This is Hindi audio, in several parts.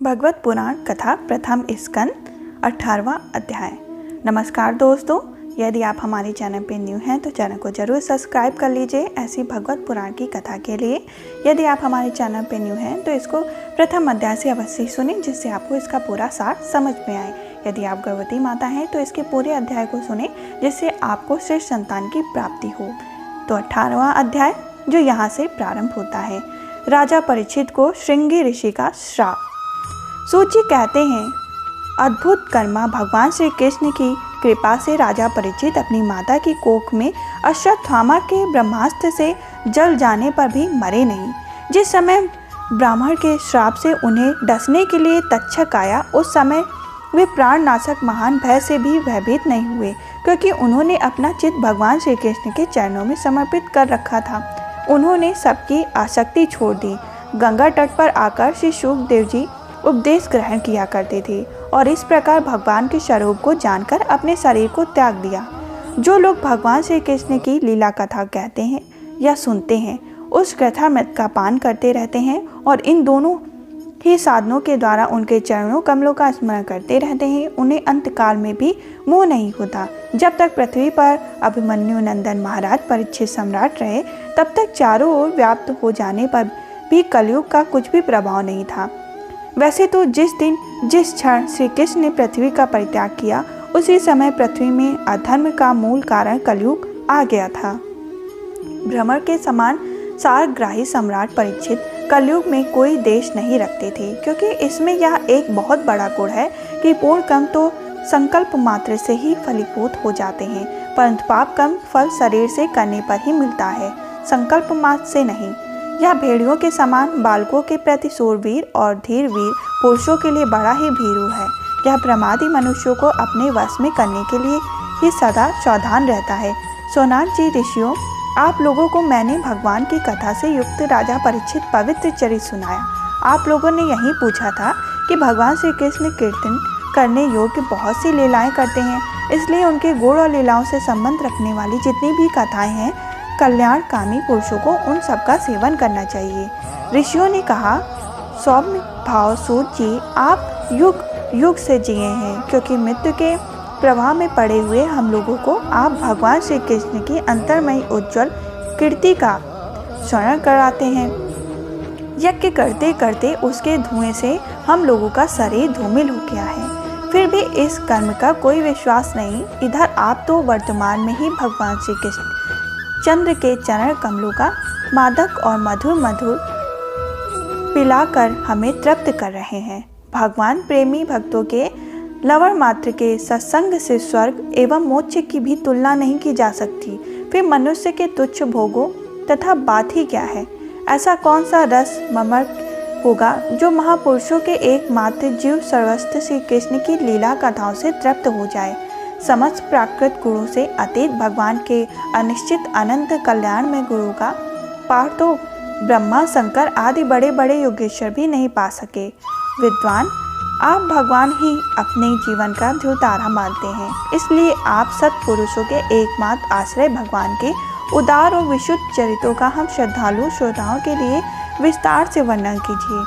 भगवत पुराण कथा प्रथम स्कंद 18वां अध्याय। नमस्कार दोस्तों, यदि आप हमारे चैनल पे न्यू हैं तो चैनल को जरूर सब्सक्राइब कर लीजिए ऐसी भगवत पुराण की कथा के लिए। यदि आप हमारे चैनल पे न्यू हैं तो इसको प्रथम अध्याय से अवश्य सुनें, जिससे आपको इसका पूरा सार समझ में आए। यदि आप गर्भवती माता हैं तो इसके पूरे अध्याय को सुनें, जिससे आपको श्रेष्ठ संतान की प्राप्ति हो। तो 18वां अध्याय जो यहाँ से प्रारंभ होता है। राजा परीक्षित को श्रृंगी ऋषि का श्राप। सूत जी कहते हैं, अद्भुत कर्मा भगवान श्री कृष्ण की कृपा से राजा परीक्षित अपनी माता की कोख में अश्वत्थामा के ब्रह्मास्त्र से जल जाने पर भी मरे नहीं। जिस समय ब्राह्मण के श्राप से उन्हें डसने के लिए तक्षक आया, उस समय वे प्राणनाशक महान भय से भी भयभीत नहीं हुए, क्योंकि उन्होंने अपना चित्त भगवान श्री कृष्ण के चरणों में समर्पित कर रखा था। उन्होंने सबकी आसक्ति छोड़ दी। गंगा तट पर आकर श्री शुकदेव जी उपदेश ग्रहण किया करते थे और इस प्रकार भगवान के स्वरूप को जानकर अपने शरीर को त्याग दिया। जो लोग भगवान श्री कृष्ण की लीला कथा कहते हैं या सुनते हैं, उस कथामृत का पान करते रहते हैं और इन दोनों ही साधनों के द्वारा उनके चरणों कमलों का स्मरण करते रहते हैं, उन्हें अंतकाल में भी मोह नहीं होता। जब तक पृथ्वी पर अभिमन्यु नंदन महाराज परीक्षित सम्राट रहे, तब तक चारों ओर व्याप्त हो जाने पर भी कलयुग का कुछ भी प्रभाव नहीं था। वैसे तो जिस दिन जिस क्षण श्री कृष्ण ने पृथ्वी का परित्याग किया, उसी समय पृथ्वी में अधर्म का मूल कारण कलयुग आ गया था। भ्रमर के समान सारग्राही सम्राट परीक्षित कलयुग में कोई देश नहीं रखते थे, क्योंकि इसमें यह एक बहुत बड़ा गुण है कि पूर्ण कर्म तो संकल्प मात्र से ही फलीभूत हो जाते हैं, परंतु पाप कर्म फल शरीर से करने पर ही मिलता है, संकल्प मात्र से नहीं। यह भेड़ियों के समान बालकों के प्रति शूरवीर और धीर वीर पुरुषों के लिए बड़ा ही भीरू है। यह प्रमादी मनुष्यों को अपने वश में करने के लिए ही सदा सावधान रहता है। सोनाग जी ऋषियों, आप लोगों को मैंने भगवान की कथा से युक्त राजा परीक्षित पवित्र चरित सुनाया। आप लोगों ने यही पूछा था कि भगवान श्री कृष्ण कीर्तन करने योग्य बहुत सी लीलाएं करते हैं, इसलिए उनके गुण और लीलाओं से संबंध रखने वाली जितनी भी कथाएं हैं, कल्याणकामी पुरुषों को उन सब का सेवन करना चाहिए। ऋषियों ने कहा, सौम्य भाव सूत जी, आप युग युग से जिए हैं, क्योंकि मृत्यु के प्रवाह में पड़े हुए हम लोगों को आप भगवान श्री कृष्ण की अंतर्मयी उज्ज्वल कीर्ति का स्मरण कराते हैं। यज्ञ करते करते उसके धुएं से हम लोगों का शरीर धूमिल हो गया है, फिर भी इस कर्म का कोई विश्वास नहीं। इधर आप तो वर्तमान में ही भगवान श्री कृष्ण चंद्र के चरण कमलों का मादक और मधुर मधुर पिलाकर हमें तृप्त कर रहे हैं। भगवान प्रेमी भक्तों के लवण मात्र के सत्संग से स्वर्ग एवं मोक्ष की भी तुलना नहीं की जा सकती, फिर मनुष्य के तुच्छ भोगों तथा बात ही क्या है। ऐसा कौन सा रस ममर्क होगा जो महापुरुषों के एकमात्र जीव सर्वस्व श्री कृष्ण की लीला कथाओं से तृप्त हो जाए। समस्त प्राकृत गुणों से अतीत भगवान के अनिश्चित अनंत कल्याण में गुरु का पाठ तो ब्रह्मा शंकर आदि बड़े बड़े योगेश्वर भी नहीं पा सके। विद्वान, आप भगवान ही अपने जीवन का ध्रुव तारा मानते हैं, इसलिए आप सत्पुरुषों के एकमात्र आश्रय भगवान के उदार और विशुद्ध चरित्रों का हम श्रद्धालु श्रोताओं के लिए विस्तार से वर्णन कीजिए।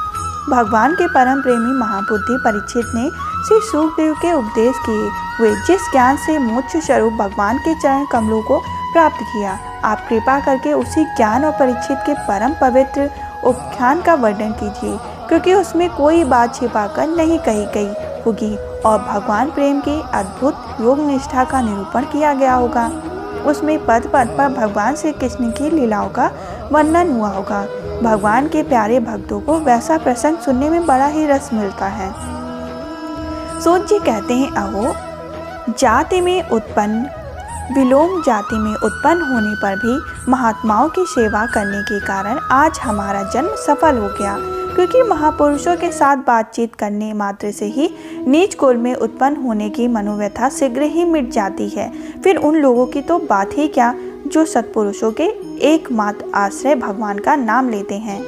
भगवान के परम प्रेमी महाबुद्धि परीक्षित ने श्री शुकदेव के उपदेश किए हुए जिस ज्ञान से मोक्ष स्वरूप भगवान के चरण कमलों को प्राप्त किया, आप कृपा करके उसी ज्ञान और परीक्षित के परम पवित्र उपख्यान का वर्णन कीजिए, क्योंकि उसमें कोई बात छिपाकर नहीं कही गई होगी और भगवान प्रेम की अद्भुत योग निष्ठा का निरूपण किया गया होगा। उसमें पद पद पर भगवान श्री कृष्ण की लीलाओं का वर्णन हुआ होगा। भगवान के प्यारे भक्तों को वैसा प्रसंग सुनने में बड़ा ही रस मिलता है। सूत जी कहते हैं, अहो जाति में उत्पन्न विलोम जाति में उत्पन्न होने पर भी महात्माओं की सेवा करने के कारण आज हमारा जन्म सफल हो गया, क्योंकि महापुरुषों के साथ बातचीत करने मात्र से ही नीच कुल में उत्पन्न होने की मनोव्यथा शीघ्र ही मिट जाती है। फिर उन लोगों की तो बात ही क्या जो सत्पुरुषों के एकमात्र आश्रय भगवान का नाम लेते हैं।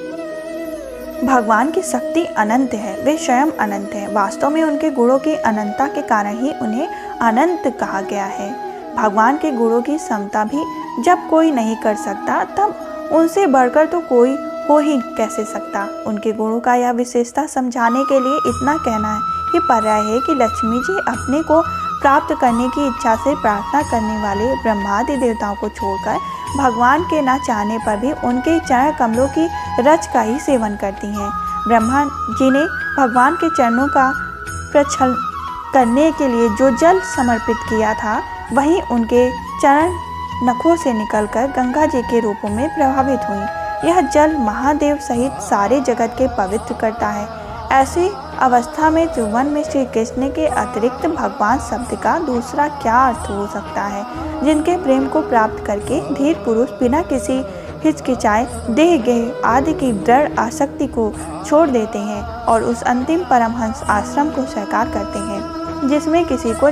भगवान की शक्ति अनंत है, वे स्वयं अनंत है। वास्तव में उनके गुणों की अनंतता के कारण ही उन्हें अनंत कहा गया है। भगवान के गुणों की समता भी जब कोई नहीं कर सकता, तब उनसे बढ़कर तो कोई हो ही कैसे सकता। उनके गुणों का यह विशेषता समझाने के लिए इतना कहना है कि पर्याय है कि लक्ष्मी जी अपने को प्राप्त करने की इच्छा से प्रार्थना करने वाले ब्रह्मादि देवताओं को छोड़कर भगवान के न चाहने पर भी उनके चरण कमलों की रज का ही सेवन करती हैं। ब्रह्मा जी ने भगवान के चरणों का प्रक्षालन करने के लिए जो जल समर्पित किया था, वहीं उनके चरण नखों से निकलकर गंगा जी के रूपों में प्रभावित हुई। यह जल महादेव सहित सारे जगत के पवित्र करता है। ऐसी अवस्था में त्रिभुवन में श्री कृष्ण के अतिरिक्त भगवान शब्द का दूसरा क्या अर्थ हो सकता है, जिनके प्रेम को प्राप्त करके धीर पुरुष बिना किसी हिचकिचाए देह गेह आदि की दृढ़ आसक्ति को छोड़ देते हैं और उस अंतिम परमहंस आश्रम को स्वीकार करते हैं, जिसमें किसी को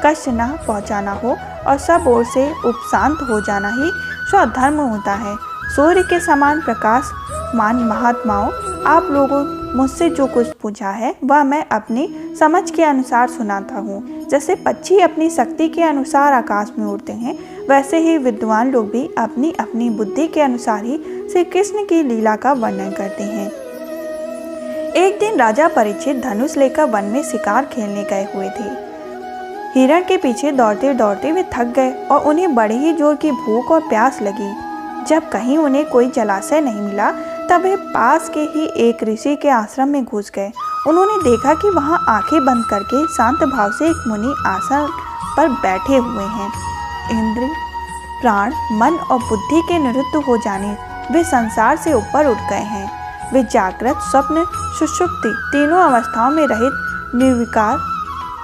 कष्ट न पहुंचाना हो और सब ओर से उपशांत हो जाना ही स्वधर्म होता है। सूर्य के समान प्रकाशमान महात्माओं, आप लोगों मुझसे जो कुछ पूछा है वह मैं अपनी समझ के अनुसार सुनाता हूँ। जैसे पक्षी अपनी शक्ति के अनुसार आकाश में उड़ते हैं, वैसे ही विद्वान लोग भी अपनी अपनी बुद्धि के अनुसार ही श्री कृष्ण की लीला का वर्णन करते हैं। एक दिन राजा परीक्षित धनुष लेकर वन में शिकार खेलने गए हुए थे। हिरण के पीछे दौड़ते दौड़ते वे थक गए और उन्हें बड़े ही जोर की भूख और प्यास लगी। जब कहीं उन्हें कोई जलाशय नहीं मिला, तब वे पास के ही एक ऋषि के आश्रम में घुस गए। उन्होंने देखा कि वहां आंखें बंद करके शांत भाव से एक मुनि आसन पर बैठे हुए हैं। इंद्र, प्राण, मन और बुद्धि के निरुद्ध हो जाने वे संसार से ऊपर उठ गए हैं। वे जागृत, स्वप्न, सुषुप्ति तीनों अवस्थाओं में रहित निर्विकार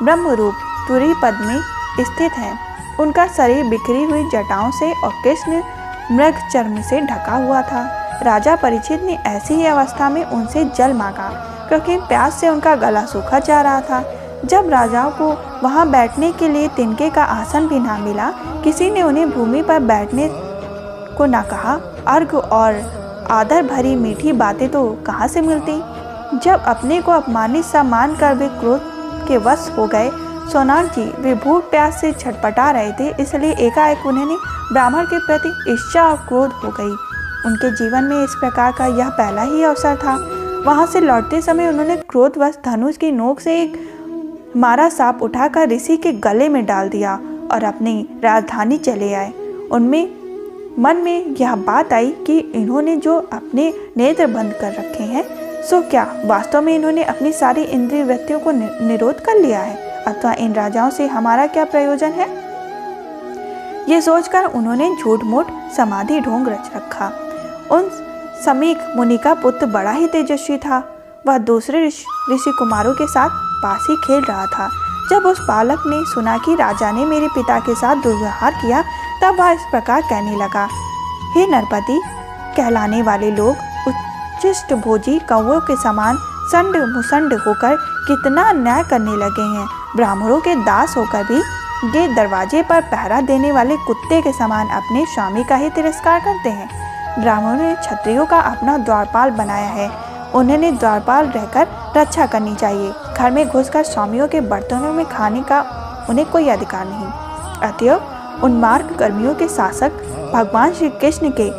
ब्रह्मरूप तुरी पद में स्थित हैं। उनका शरीर बिखरी हुई जटाओं से और कृष्ण मृग चर्म से ढका हुआ था। राजा परीक्षित ने ऐसी ही अवस्था में उनसे जल मांगा, क्योंकि प्यास से उनका गला सूखा जा रहा था। जब राजाओं को वहां बैठने के लिए तिनके का आसन भी ना मिला, किसी ने उन्हें भूमि पर बैठने को ना कहा। अर्घ और आदर भरी मीठी बातें तो कहाँ से मिलती। जब अपने को अपमानित सा मानकर वे क्रोध के वश हो गए। सोनाग जी, वे भूख प्यास से छटपटा रहे थे, इसलिए एकाएक उन्हें ब्राह्मण के प्रति ईर्ष्या और क्रोध हो गई। उनके जीवन में इस प्रकार का यह पहला ही अवसर था। वहां से लौटते समय उन्होंने क्रोधवश धनुष की नोक से एक मारा सांप उठाकर ऋषि के गले में डाल दिया और अपनी राजधानी चले आए। उनमें मन में यह बात आई कि इन्होंने जो अपने नेत्र बंद कर रखे हैं, सो क्या वास्तव में इन्होंने अपनी सारी इंद्रिय वृत्तियों को निरोध कर लिया है, अथवा इन राजाओं से हमारा क्या प्रयोजन है। ये सोचकर उन्होंने झूठ मूठ समाधि ढोंग रच रखा। उन समीक मुनि का पुत्र बड़ा ही तेजस्वी था। वह दूसरे ऋषि कुमारों के साथ पास ही खेल रहा था। जब उस बालक ने सुना कि राजा ने मेरे पिता के साथ दुर्व्यवहार किया, तब वह इस प्रकार कहने लगा, हे नरपति, कहलाने वाले लोग उच्चिष्ट भोजी कौओं के समान संड मुसंड होकर कितना अन्याय करने लगे हैं। ब्राह्मणों के दास होकर भी ये दरवाजे पर पहरा देने वाले कुत्ते के समान अपने स्वामी का ही तिरस्कार करते हैं। ब्राह्मणों ने क्षत्रियों का अपना द्वारपाल बनाया है। उन्हें द्वारपाल रहकर रक्षा करनी चाहिए। घर में घुसकर स्वामियों के बर्तनों में खाने का उन्हें कोई अधिकार नहीं। अतएव उन्मार्ग कर्मियों के शासक भगवान श्री कृष्ण के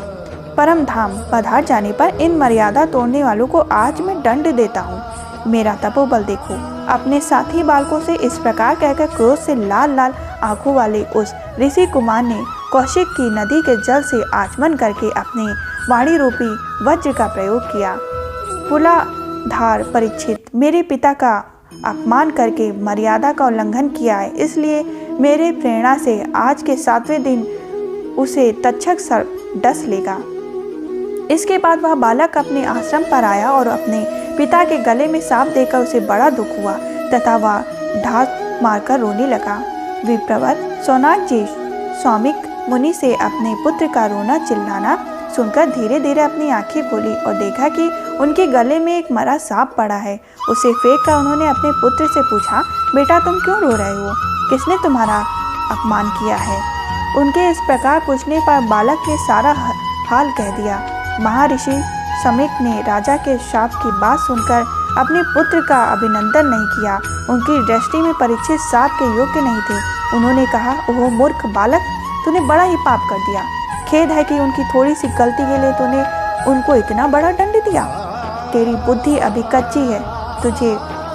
परम धाम पधार जाने पर इन मर्यादा तोड़ने वालों को आज मैं दंड देता हूँ। मेरा तपोबल देखो। अपने साथी बालकों से इस प्रकार कहकर क्रोध से लाल लाल आंखों वाले उस ऋषि कुमार ने कौशिक की नदी के जल से आचमन करके अपने वाणी रूपी वज्र का प्रयोग किया। कुलाधार परीक्षित, मेरे पिता का अपमान करके मर्यादा का उल्लंघन किया है, इसलिए मेरे प्रेरणा से आज के 7वें दिन उसे तक्षक सर्प डस लेगा। इसके बाद वह बालक अपने आश्रम पर आया और अपने पिता के गले में सांप देकर उसे बड़ा दुख हुआ तथा वह ढाक मारकर रोने लगा। विप्रवर सोनाग जी स्वामिक मुनि से अपने पुत्र का रोना चिल्लाना सुनकर धीरे धीरे अपनी आंखें खोली और देखा कि उनके गले में एक मरा सांप पड़ा है। उसे फेंक कर उन्होंने अपने पुत्र से पूछा, बेटा तुम क्यों रो रहे हो? किसने तुम्हारा अपमान किया है? उनके इस प्रकार पूछने पर बालक ने सारा हाल कह दिया। महर्षि समीक ने राजा के शाप की बात सुनकर अपने पुत्र का अभिनंदन नहीं किया। उनकी दृष्टि में परीक्षित शाप के योग्य नहीं थे। उन्होंने कहा, ओह मूर्ख बालक, तूने बड़ा ही पाप कर दिया। खेद है कि उनकी थोड़ी सी गलती के लिए तूने उनको इतना बड़ा दंड दिया? तेरी बुद्धि अभी कच्ची है। तुझे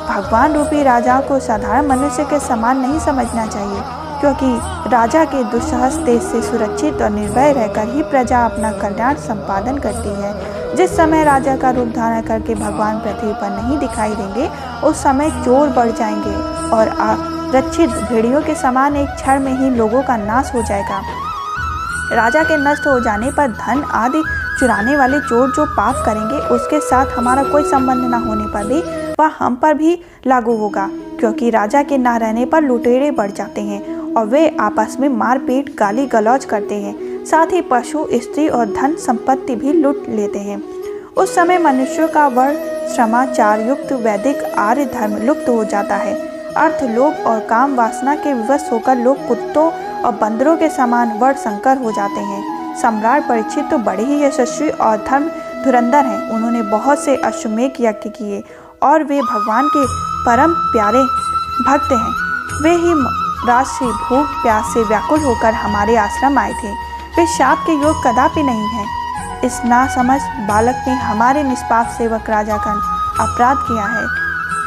भगवान रूपी राजा को साधारण मनुष्य के समान नहीं समझना चाहिए, क्योंकि राजा के दुस्साहस तेज से सुरक्षित और निर्भय रहकर ही प्रजा अपना कल्याण संपादन करती है। जिस समय राजा का रूप धारण करके भगवान पृथ्वी पर नहीं दिखाई देंगे, उस समय चोर बढ़ जाएंगे और आरक्षित भेड़ियों के समान एक क्षण में ही लोगों का नाश हो जाएगा। राजा के नष्ट हो जाने पर धन आदि चुराने वाले चोर जो पाप करेंगे, उसके साथ हमारा कोई संबंध न होने पर भी वह हम पर भी लागू होगा, क्योंकि राजा के न रहने पर लुटेरे बढ़ जाते हैं और वे आपस में मारपीट गाली गलौज करते हैं। साथ ही पशु, स्त्री और धन संपत्ति भी लूट लेते हैं। उस समय मनुष्यों का वर्ण श्रमाचार युक्त वैदिक आर्य धर्म लुप्त हो जाता है। अर्थ, लोभ और काम वासना के विवश होकर लोग कुत्तों और बंदरों के समान वर्ण संकर हो जाते हैं। सम्राट परीक्षित तो बड़े ही यशस्वी और धर्म धुरंधर हैं। उन्होंने बहुत से अश्वमेध यज्ञ किए और वे भगवान के परम प्यारे भक्त हैं। वे ही राशि भूख प्यास से व्याकुल होकर हमारे आश्रम आए थे। वे शाप के योग कदापि नहीं हैं। इस नासमझ बालक ने हमारे निष्पाप सेवक राजा का अपराध किया है।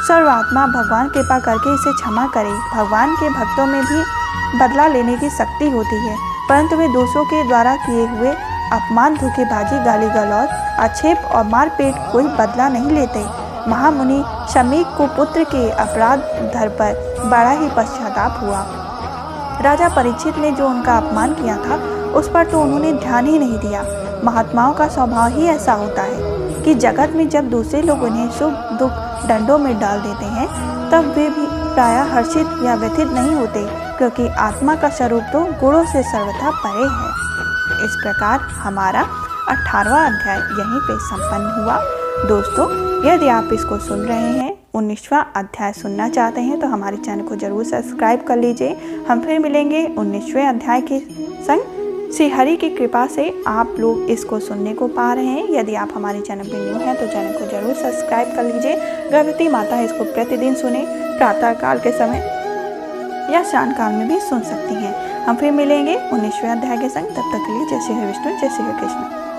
सर्वात्मा भगवान कृपा करके इसे क्षमा करे। भगवान के भक्तों में भी बदला लेने की शक्ति होती है, परंतु वे दूसरों के द्वारा किए हुए अपमान, धोखेबाजी, गाली गलौज, आक्षेप और मारपीट कोई बदला नहीं लेते। महामुनि शमीक को पुत्र के अपराध धर पर बड़ा ही पश्चाताप हुआ। राजा परीक्षित ने जो उनका अपमान किया था, उस पर तो उन्होंने ध्यान ही नहीं दिया। महात्माओं का स्वभाव ही ऐसा होता है कि जगत में जब दूसरे लोग उन्हें सुख दुख दंडों में डाल देते हैं, तब वे भी प्रायः हर्षित या व्यथित नहीं होते, क्योंकि आत्मा का स्वरूप तो गुणों से सर्वथा परे है। इस प्रकार हमारा 18वां अध्याय यहीं पे संपन्न हुआ। दोस्तों, यदि आप इसको सुन रहे हैं, 19वां अध्याय सुनना चाहते हैं, तो हमारे चैनल को जरूर सब्सक्राइब कर लीजिए। हम फिर मिलेंगे 19वें अध्याय के संग। श्री हरि की कृपा से आप लोग इसको सुनने को पा रहे हैं। यदि आप हमारे चैनल पर न्यू हैं तो चैनल को जरूर सब्सक्राइब कर लीजिए। गर्भवती माता इसको प्रतिदिन सुने, प्रातः काल के समय या शाम काल में भी सुन सकती हैं। हम फिर मिलेंगे 19वें अध्याय के संग। तब तक के लिए जय श्री हरि विष्णु, जय श्री हरि कृष्ण।